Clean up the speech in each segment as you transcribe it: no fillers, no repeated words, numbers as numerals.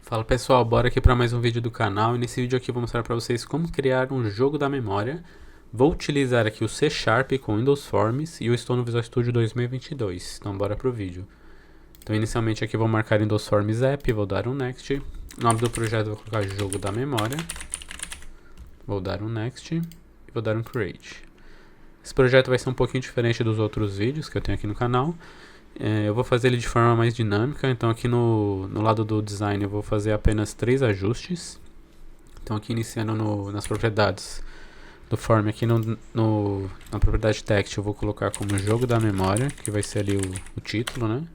Fala pessoal, bora aqui para mais um vídeo do canal e nesse vídeo aqui eu vou mostrar para vocês como criar um jogo da memória. Vou utilizar aqui o C Sharp com Windows Forms e eu estou no Visual Studio 2022, então bora pro vídeo. Então inicialmente aqui vou marcar Windows Forms App, vou dar um Next. O nome do projeto vou colocar Jogo da Memória. Vou dar um Next e vou dar um Create. Esse projeto vai ser um pouquinho diferente dos outros vídeos que eu tenho aqui no canal. Eu vou fazer ele de forma mais dinâmica, então aqui no lado do design eu vou fazer apenas 3 ajustes. Então aqui iniciando nas propriedades do form, aqui na propriedade text eu vou colocar como jogo da memória, que vai ser ali o título, né?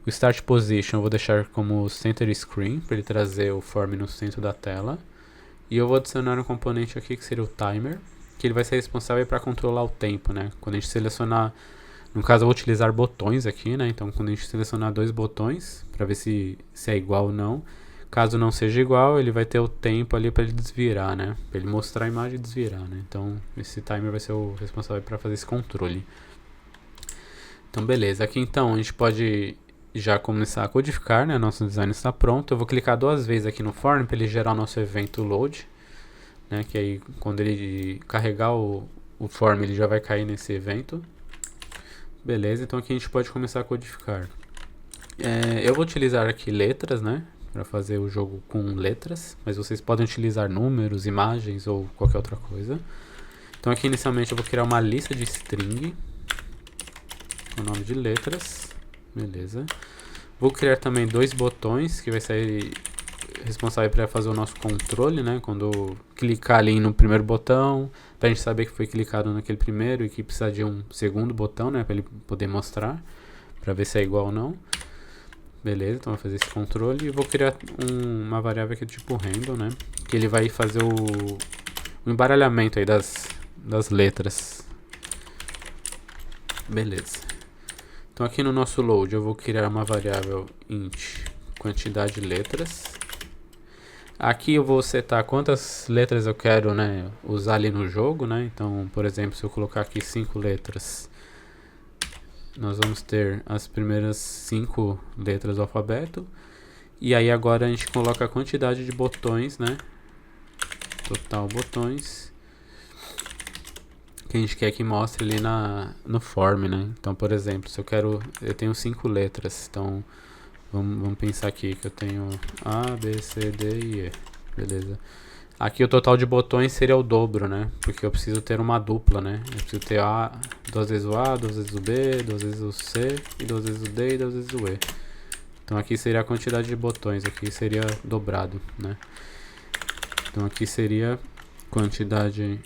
O start position eu vou deixar como center screen, para ele trazer o form no centro da tela. E eu vou adicionar um componente aqui que seria o timer, que ele vai ser responsável para controlar o tempo, né? Quando a gente selecionar, no caso eu vou utilizar botões aqui, né? Então quando a gente selecionar 2 botões, para ver se é igual ou não. Caso não seja igual, ele vai ter o tempo ali para ele desvirar, né? Para ele mostrar a imagem e desvirar, né? Então esse timer vai ser o responsável para fazer esse controle. Então beleza, aqui então a gente pode já começar a codificar, né? Nosso design está pronto. Eu vou clicar 2 vezes aqui no form para ele gerar o nosso evento load, né? Que aí quando ele carregar o form ele já vai cair nesse evento. Beleza, então aqui a gente pode começar a codificar. Eu vou utilizar aqui letras, né? Para fazer o jogo com letras, mas vocês podem utilizar números, imagens ou qualquer outra coisa. Então aqui inicialmente eu vou criar uma lista de string com o nome de letras. Beleza. Vou criar também 2 botões que vai ser responsável para fazer o nosso controle, né? Quando eu clicar ali no primeiro botão, para a gente saber que foi clicado naquele primeiro e que precisa de um segundo botão, né? Para ele poder mostrar, para ver se é igual ou não. Beleza, então vou fazer esse controle e vou criar uma variável aqui do tipo handle, né? Que ele vai fazer o embaralhamento aí das letras. Beleza. Então aqui no nosso load eu vou criar uma variável int quantidade de letras. Aqui eu vou setar quantas letras eu quero, né, usar ali no jogo, né? Então, por exemplo, se eu colocar aqui 5 letras, nós vamos ter as primeiras 5 letras do alfabeto. E aí agora a gente coloca a quantidade de botões, né? Total botões que a gente quer que mostre ali no form, né? Então, por exemplo, se eu tenho 5 letras, então vamos pensar aqui que eu tenho A, B, C, D e E. Beleza. Aqui o total de botões seria o dobro, né? Porque eu preciso ter uma dupla, né? Eu preciso ter A, 2 vezes o A, 2 vezes o B, 2 vezes o C, e 2 vezes o D e 2 vezes o E. Então aqui seria a quantidade de botões, aqui seria dobrado, né? Então aqui seria quantidade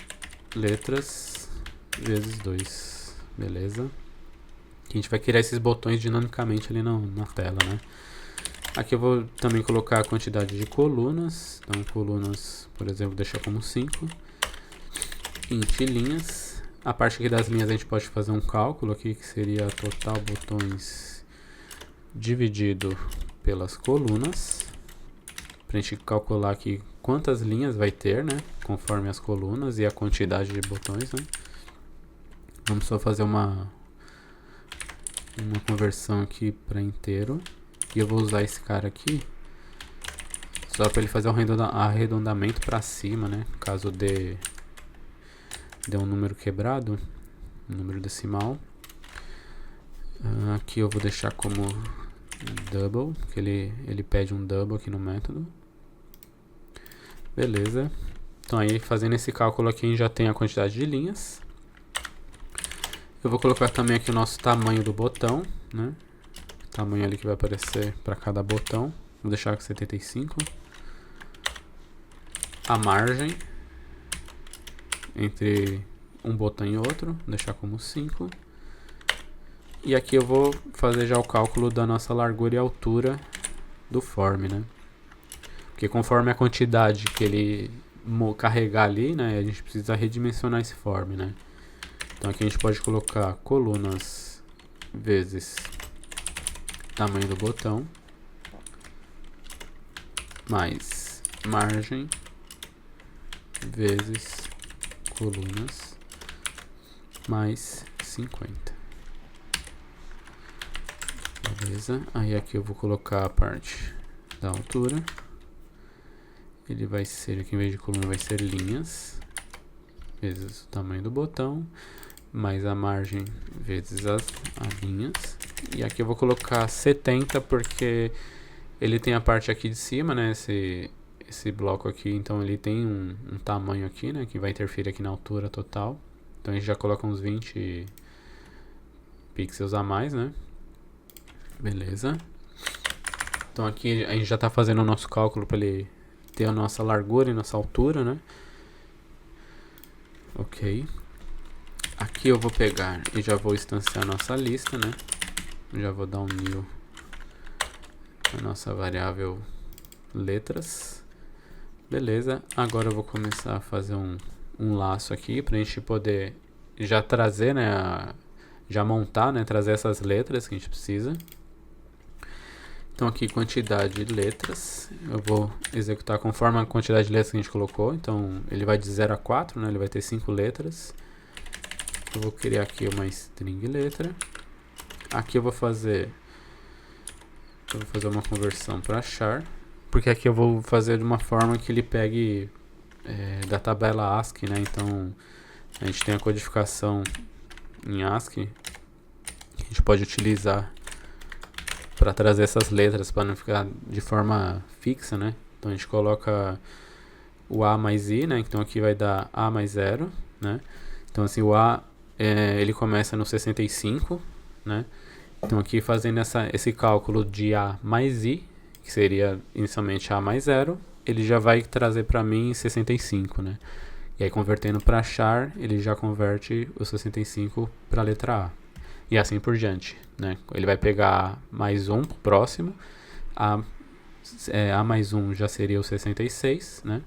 letras vezes 2, beleza? Aqui a gente vai criar esses botões dinamicamente ali na tela, né? Aqui eu vou também colocar a quantidade de colunas. Então colunas, por exemplo, deixar como 5. Int linhas. A parte aqui das linhas a gente pode fazer um cálculo aqui, que seria total botões dividido pelas colunas. Pra gente calcular aqui quantas linhas vai ter, né? Conforme as colunas e a quantidade de botões, né? Vamos só fazer uma conversão aqui para inteiro. E eu vou usar esse cara aqui só para ele fazer um arredondamento para cima, né? Caso dê um número quebrado, um número decimal. Aqui eu vou deixar como double, que ele pede um double aqui no método. Beleza. Então aí fazendo esse cálculo aqui a gente já tem a quantidade de linhas. Eu vou colocar também aqui o nosso tamanho do botão, né? O tamanho ali que vai aparecer para cada botão. Vou deixar com 75. A margem entre um botão e outro, vou deixar como 5. E aqui eu vou fazer já o cálculo da nossa largura e altura do form, né? Porque conforme a quantidade que ele carregar ali, né, a gente precisa redimensionar esse form, né? Então aqui a gente pode colocar colunas vezes tamanho do botão mais margem vezes colunas mais 50. Beleza, aí aqui eu vou colocar a parte da altura. Ele vai ser, aqui em vez de coluna, vai ser linhas, vezes o tamanho do botão, mais a margem, vezes as linhas. E aqui eu vou colocar 70, porque ele tem a parte aqui de cima, né, esse bloco aqui, então ele tem um tamanho aqui, né, que vai interferir aqui na altura total. Então a gente já coloca uns 20 pixels a mais, né. Beleza. Então aqui a gente já está fazendo o nosso cálculo para ele ter a nossa largura e nossa altura, né? Ok. Aqui eu vou pegar e já vou instanciar a nossa lista, né? Já vou dar um new a nossa variável letras. Beleza. Agora eu vou começar a fazer um laço aqui para a gente poder já trazer, né? Já montar, né? Trazer essas letras que a gente precisa. Então aqui quantidade de letras, eu vou executar conforme a quantidade de letras que a gente colocou. Então ele vai de 0 a 4, né? Ele vai ter 5 letras. Eu vou criar aqui uma string letra. Aqui eu vou fazer uma conversão para char, porque aqui eu vou fazer de uma forma que ele pegue da tabela ASCII, né? Então a gente tem a codificação em ASCII que a gente pode utilizar para trazer essas letras, para não ficar de forma fixa, né? Então a gente coloca o A mais I, né? Então aqui vai dar A mais 0, né? Então assim, o A ele começa no 65, né? Então aqui fazendo esse cálculo de A mais I, que seria inicialmente A mais 0, ele já vai trazer para mim 65, né? E aí convertendo para char, ele já converte o 65 para a letra A. E assim por diante, né? Ele vai pegar mais 1 pro próximo. A mais 1 já seria o 66, né?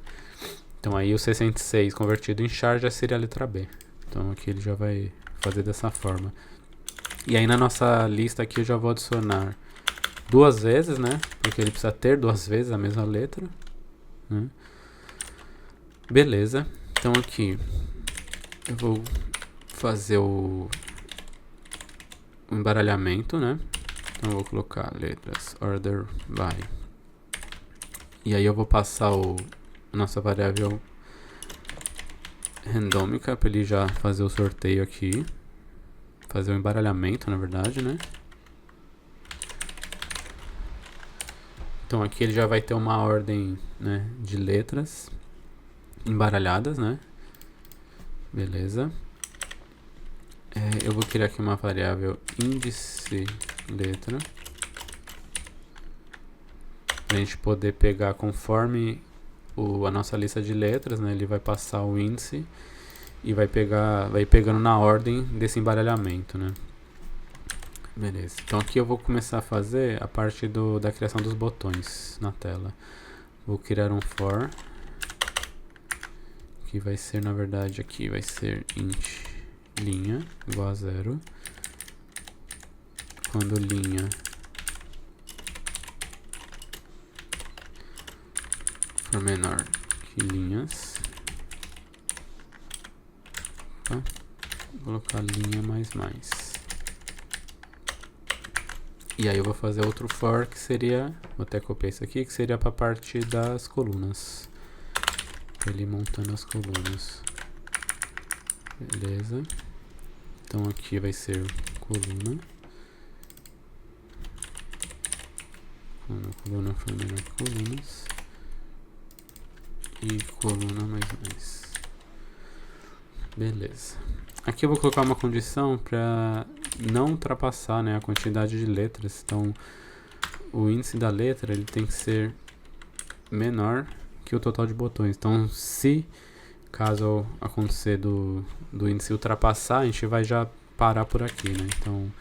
Então aí o 66 convertido em char já seria a letra B. Então aqui ele já vai fazer dessa forma. E aí na nossa lista aqui eu já vou adicionar 2 vezes, né? Porque ele precisa ter 2 vezes a mesma letra, né? Beleza. Então aqui eu vou fazer o embaralhamento, né? Então eu vou colocar letras order by. E aí eu vou passar a nossa variável randômica para ele já fazer o sorteio aqui. Fazer o embaralhamento, na verdade, né? Então aqui ele já vai ter uma ordem, né, de letras embaralhadas, né? Beleza. Eu vou criar aqui uma variável índice letra para a gente poder pegar conforme a nossa lista de letras, né? Ele vai passar o índice e vai pegando na ordem desse embaralhamento, né? Beleza. Então aqui eu vou começar a fazer a parte da criação dos botões na tela. Vou criar um for que vai ser, na verdade, aqui vai ser int linha igual a 0. Quando linha for menor que linhas, vou colocar linha mais. E aí eu vou fazer outro for que seria, vou até copiar isso aqui, que seria para a parte das colunas. Pra ele montando as colunas. Beleza. Então aqui vai ser coluna. Coluna for menor que colunas. E coluna mais. Beleza. Aqui eu vou colocar uma condição para não ultrapassar, né, a quantidade de letras. Então o índice da letra ele tem que ser menor que o total de botões. Então se caso acontecer do índice ultrapassar, a gente vai já parar por aqui, né? Então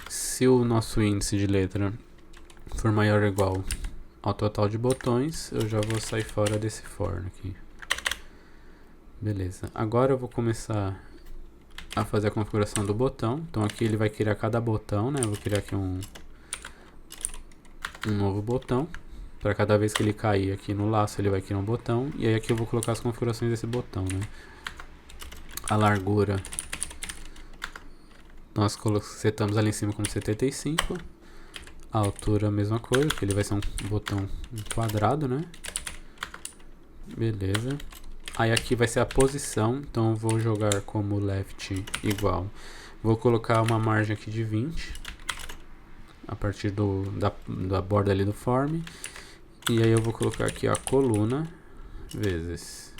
se o nosso índice de letra for maior ou igual ao total de botões, eu já vou sair fora desse for aqui. Beleza. Agora eu vou começar a fazer a configuração do botão. Então aqui ele vai criar cada botão, né? Eu vou criar aqui um novo botão. Para cada vez que ele cair aqui no laço, ele vai criar um botão. E aí aqui eu vou colocar as configurações desse botão, né? A largura nós setamos ali em cima como 75. A altura a mesma coisa, porque ele vai ser um botão quadrado, né? Beleza. Aí aqui vai ser a posição, então eu vou jogar como left igual. Vou colocar uma margem aqui de 20, a partir da borda ali do form. E aí eu vou colocar aqui a coluna, vezes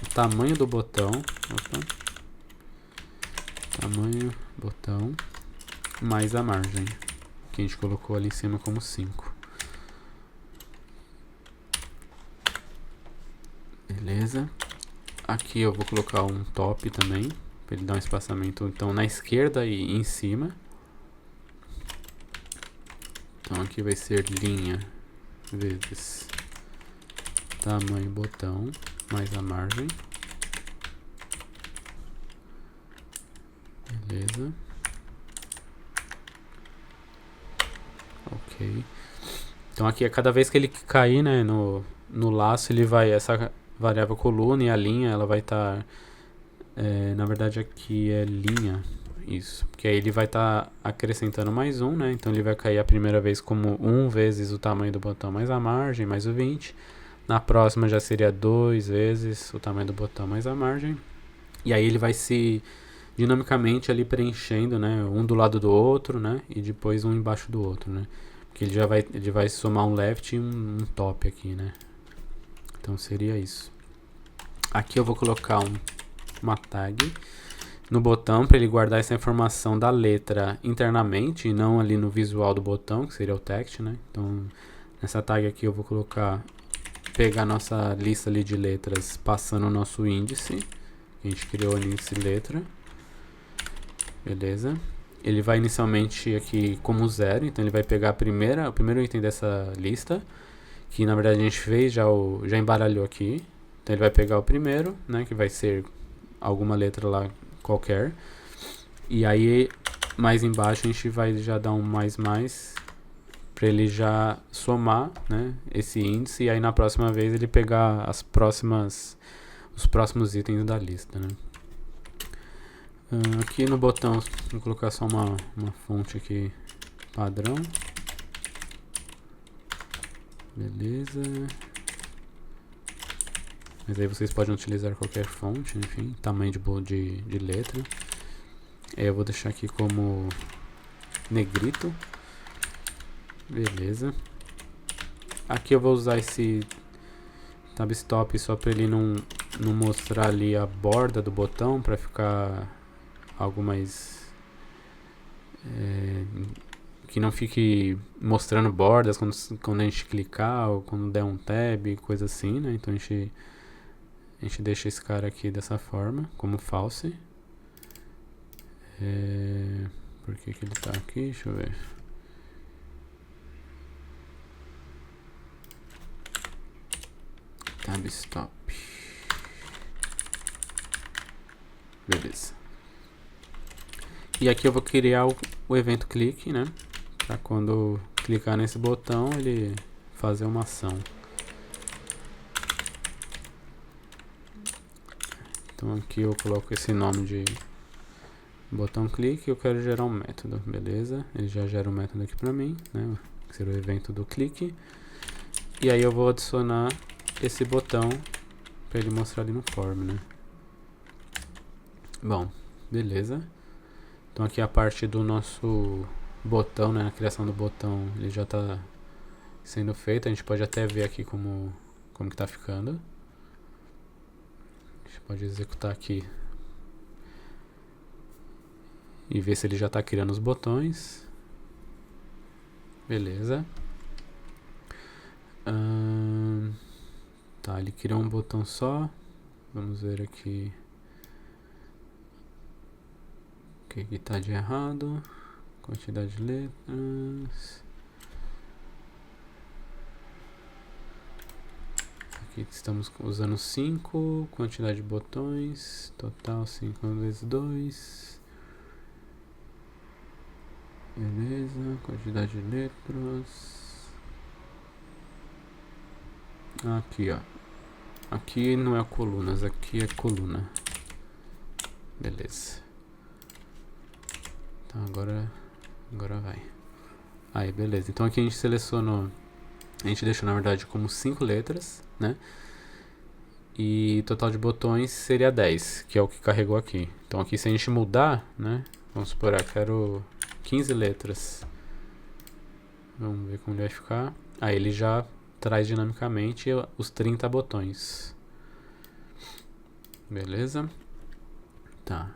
o tamanho do botão. Opa. Tamanho, botão, mais a margem, que a gente colocou ali em cima como 5. Beleza. Aqui eu vou colocar um top também, para ele dar um espaçamento então na esquerda e em cima. Então aqui vai ser linha vezes tamanho botão mais a margem. Beleza. Ok. Então aqui, a cada vez que ele cair, né, no laço, ele vai, essa variável coluna e a linha, ela vai estar, na verdade aqui é linha, isso, porque aí ele vai estar acrescentando mais um, né, então ele vai cair a primeira vez como 1 vezes o tamanho do botão mais a margem, mais o 20, na próxima já seria 2 vezes o tamanho do botão mais a margem, e aí ele vai se dinamicamente ali preenchendo, né, um do lado do outro, né, e depois um embaixo do outro, né, porque ele vai somar um left e um top aqui, né. Então seria isso. Aqui eu vou colocar uma tag no botão para ele guardar essa informação da letra internamente e não ali no visual do botão, que seria o text, né. Então nessa tag aqui eu vou pegar nossa lista ali de letras passando o nosso índice, que a gente criou o índice letra. Beleza. Ele vai inicialmente aqui como 0, então ele vai pegar o primeiro item dessa lista, que na verdade a gente fez, já embaralhou aqui. Então ele vai pegar o primeiro, né, que vai ser alguma letra lá qualquer. E aí mais embaixo a gente vai já dar um mais para ele já somar, né, esse índice, e aí na próxima vez ele pegar os próximos itens da lista, né. Aqui no botão, vou colocar só uma fonte aqui padrão. Beleza. Mas aí vocês podem utilizar qualquer fonte, enfim, tamanho de letra. Aí eu vou deixar aqui como negrito. Beleza. Aqui eu vou usar esse tab stop só para ele não mostrar ali a borda do botão, para ficar algo mais que não fique mostrando bordas quando a gente clicar ou quando der um tab, coisa assim, né? Então a gente deixa esse cara aqui dessa forma, como false. Por que ele tá aqui? Deixa eu ver. Tab stop. Beleza. E aqui eu vou criar o evento clique, né? Para quando clicar nesse botão ele fazer uma ação. Então aqui eu coloco esse nome de botão clique e eu quero gerar um método, beleza? Ele já gera um método aqui para mim, né? Que será o evento do clique. E aí eu vou adicionar esse botão para ele mostrar ali no form, né? Bom, beleza. Então aqui a parte do nosso botão, né, a criação do botão, ele já está sendo feito. A gente pode até ver aqui como que está ficando. A gente pode executar aqui e ver se ele já está criando os botões. Beleza. Tá, ele criou um botão só. Vamos ver aqui o que está de errado. Quantidade de letras. Aqui estamos usando 5. Quantidade de botões. Total 5 vezes 2. Beleza. Quantidade de letras. Aqui, ó. Aqui não é colunas, aqui é coluna. Beleza. Então agora vai. Aí, beleza. Então aqui a gente selecionou, a gente deixou na verdade como 5 letras, né? E total de botões seria 10, que é o que carregou aqui. Então aqui se a gente mudar, né? Vamos supor, eu quero 15 letras. Vamos ver como ele vai ficar. Aí ele já traz dinamicamente os 30 botões. Beleza? Tá.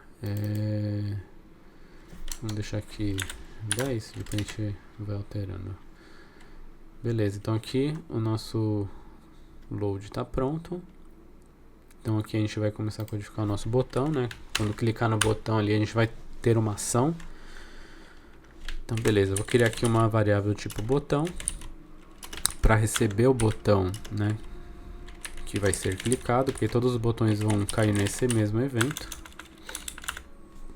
Vamos deixar aqui 10, depois a gente vai alterando. Beleza, então aqui o nosso load está pronto. Então aqui a gente vai começar a codificar o nosso botão, né? Quando clicar no botão ali, a gente vai ter uma ação. Então beleza, eu vou criar aqui uma variável tipo botão para receber o botão, né, que vai ser clicado, porque todos os botões vão cair nesse mesmo evento.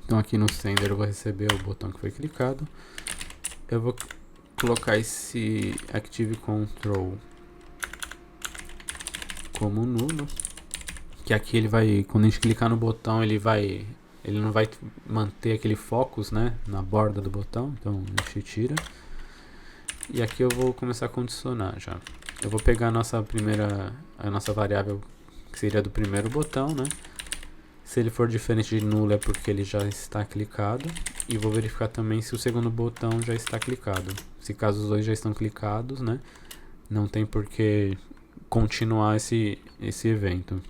Então aqui no sender eu vou receber o botão que foi clicado. Eu vou colocar esse active control como nulo, que aqui ele vai, quando a gente clicar no botão, ele não vai manter aquele focus, né, na borda do botão, então a gente tira. E aqui eu vou começar a condicionar já. Eu vou pegar a nossa variável, que seria do primeiro botão, né? Se ele for diferente de nulo é porque ele já está clicado. E vou verificar também se o segundo botão já está clicado. Se caso os dois já estão clicados, né, não tem por que continuar esse evento.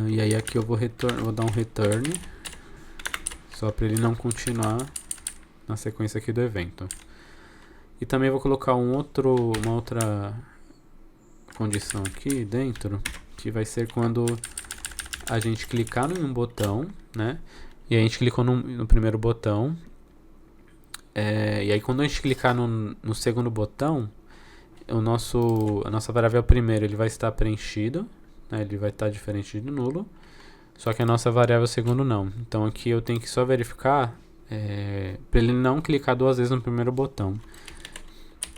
E aí aqui eu vou dar um return, só para ele não continuar na sequência aqui do evento. E também vou colocar uma outra condição aqui dentro, que vai ser quando a gente clicar em um botão, né? E a gente clicou no primeiro botão. E aí quando a gente clicar no segundo botão, a nossa variável primeiro ele vai estar preenchido, né? Ele vai estar diferente de nulo. Só que a nossa variável segundo não. Então aqui eu tenho que só verificar para ele não clicar duas vezes no primeiro botão.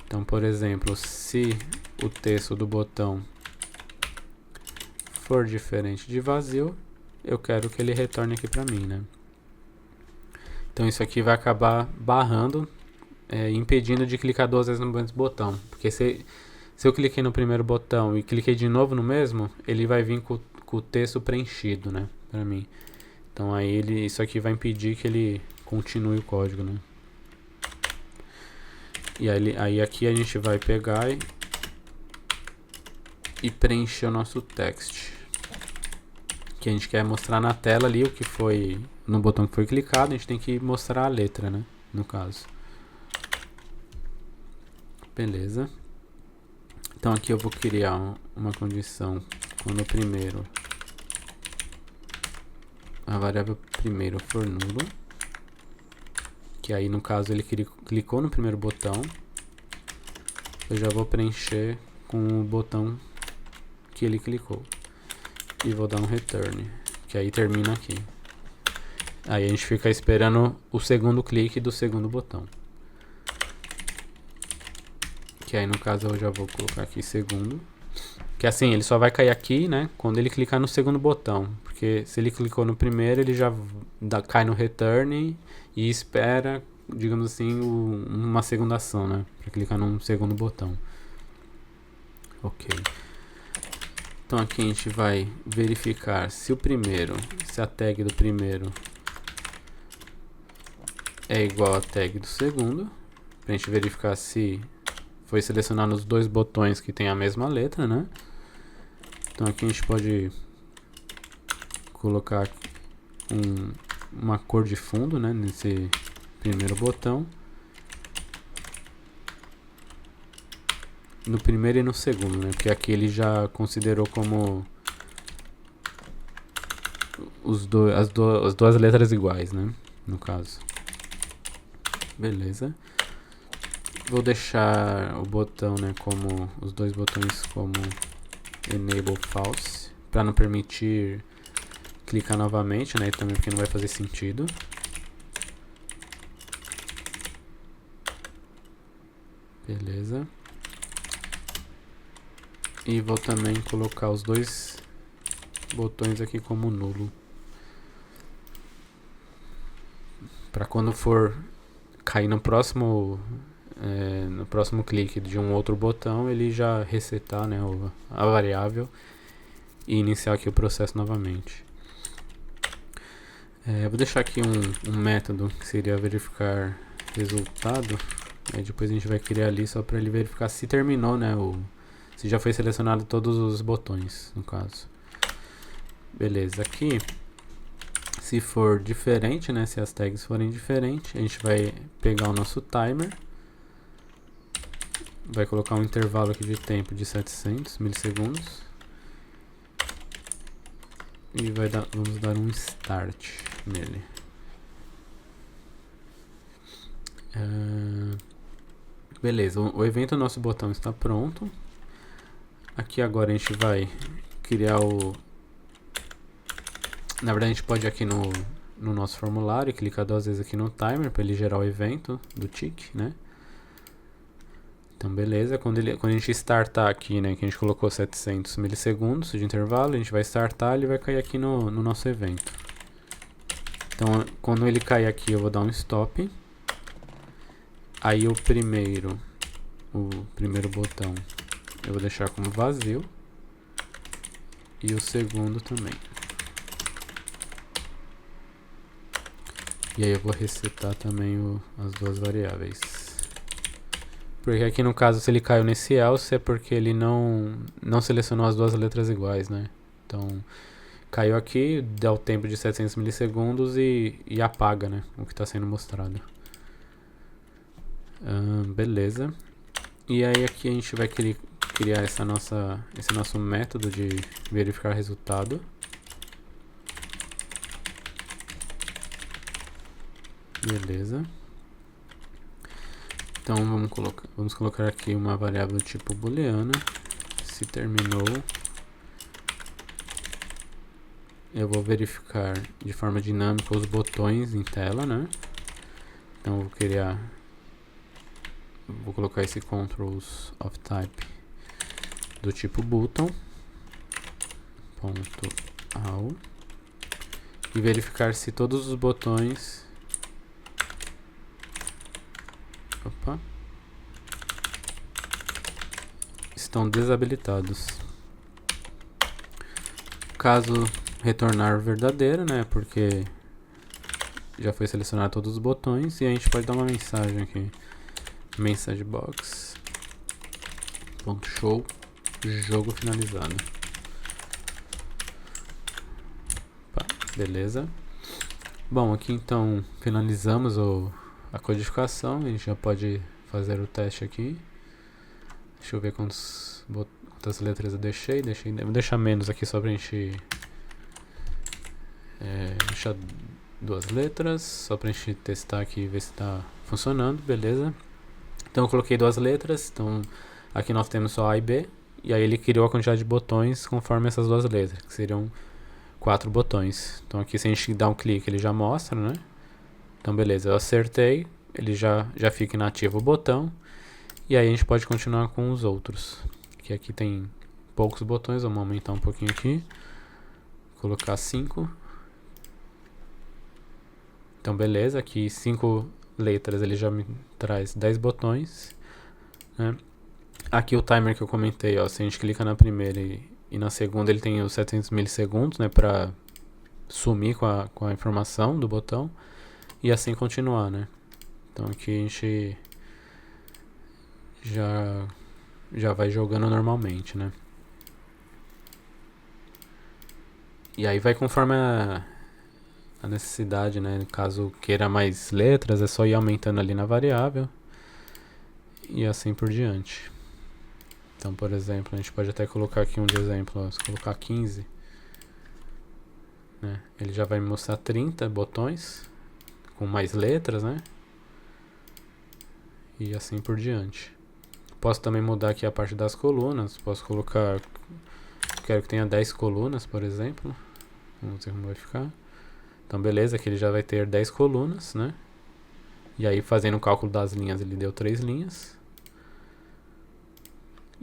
Então, por exemplo, se o texto do botão for diferente de vazio, eu quero que ele retorne aqui para mim, né? Então isso aqui vai acabar barrando, impedindo de clicar duas vezes no mesmo botão. Porque se eu cliquei no primeiro botão e cliquei de novo no mesmo, ele vai vir com o texto preenchido, né, para mim. Então aí isso aqui vai impedir que ele continue o código, né? E aí aqui a gente vai pegar e preencher o nosso text, que a gente quer mostrar na tela ali o que foi no botão que foi clicado. A gente tem que mostrar a letra, né, no caso. Beleza. Então aqui eu vou criar uma condição quando a variável primeiro for nulo, que aí no caso ele clicou no primeiro botão. Eu já vou preencher com o botão que ele clicou e vou dar um return, que aí termina aqui. Aí a gente fica esperando o segundo clique do segundo botão, que aí no caso eu já vou colocar aqui segundo, que assim ele só vai cair aqui, né, quando ele clicar no segundo botão, porque se ele clicou no primeiro ele já cai no return e espera, digamos assim, uma segunda ação, né, para clicar num segundo botão. Ok. Então aqui a gente vai verificar se a tag do primeiro é igual à tag do segundo, pra gente verificar se foi selecionado os dois botões que tem a mesma letra, né? Então aqui a gente pode colocar uma cor de fundo, né, nesse primeiro botão, no primeiro e no segundo, né? Porque aqui ele já considerou como as duas letras iguais, né? No caso. Beleza. Vou deixar o botão, né, como os dois botões como enable false, para não permitir clicar novamente, né? Também porque não vai fazer sentido. Beleza. E vou também colocar os dois botões aqui como nulo, para quando for cair no próximo clique de um outro botão, ele já resetar, né, a variável e iniciar aqui o processo novamente. Vou deixar aqui um método que seria verificar resultado. Aí depois a gente vai criar ali só para ele verificar se terminou, né, se já foi selecionado todos os botões, no caso. Beleza, aqui se for diferente, né, se as tags forem diferentes, a gente vai pegar o nosso timer, vai colocar um intervalo aqui de tempo de 700 milissegundos e vamos dar um start nele. Beleza, o evento do nosso botão está pronto. Aqui agora a gente vai criar na verdade a gente pode ir aqui no nosso formulário e clicar 2 vezes aqui no timer para ele gerar o evento do tick, né? Então beleza, quando a gente startar aqui, né, que a gente colocou 700 milissegundos de intervalo, a gente vai startar, ele vai cair aqui no nosso evento. Então quando ele cair aqui eu vou dar um stop. Aí o primeiro botão eu vou deixar como vazio e o segundo também. E aí eu vou resetar também as duas variáveis. Porque aqui no caso, se ele caiu nesse else, é porque ele não selecionou as duas letras iguais, né? Então, caiu aqui, dá o tempo de 700 milissegundos e apaga, né, o que está sendo mostrado. Beleza. E aí aqui a gente vai criar esse nosso método de verificar resultado. Beleza. Então vamos colocar aqui uma variável do tipo booleana. Se terminou, eu vou verificar de forma dinâmica os botões em tela, né? Então vou colocar esse controls of type do tipo button ponto all e verificar se todos os botões estão desabilitados. Caso retornar verdadeiro, né, porque já foi selecionado todos os botões, e a gente pode dar uma mensagem aqui, message box .show jogo finalizado. Beleza. Bom, aqui então finalizamos a codificação. A gente já pode fazer o teste aqui. Deixa eu ver quantas letras eu deixei. Vou deixar menos aqui só pra gente deixar 2 letras, só pra gente testar aqui e ver se tá funcionando. Beleza. Então eu coloquei 2 letras. Então aqui nós temos só A e B. E aí ele criou a quantidade de botões conforme essas 2 letras, que seriam 4 botões. Então aqui se a gente dar um clique ele já mostra, né? Então beleza, eu acertei, ele já fica inativo o botão. E aí a gente pode continuar com os outros, que aqui tem poucos botões. Vamos aumentar um pouquinho aqui, colocar 5. Então beleza, aqui 5 letras ele já me traz 10 botões, né? Aqui o timer que eu comentei, ó, se a gente clica na primeira e na segunda ele tem os 700 milissegundos, né, para sumir com a informação do botão e assim continuar, né? Então aqui a gente já vai jogando normalmente, né? E aí vai conforme a necessidade, né? Caso queira mais letras, é só ir aumentando ali na variável e assim por diante. Então, por exemplo, a gente pode até colocar aqui um de exemplo, ó, se colocar 15, né? Ele já vai me mostrar 30 botões com mais letras, né? E assim por diante. Posso também mudar aqui a parte das colunas. Posso colocar, quero que tenha 10 colunas, por exemplo. Vamos ver como vai ficar. Então beleza, aqui ele já vai ter 10 colunas, né? E aí fazendo o cálculo das linhas, ele deu 3 linhas.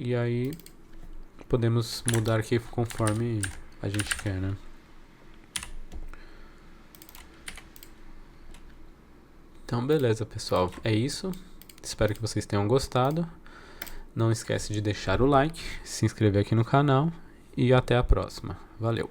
E aí podemos mudar aqui conforme a gente quer, né? Então beleza, pessoal, é isso. Espero que vocês tenham gostado. Não esquece de deixar o like, se inscrever aqui no canal e até a próxima. Valeu!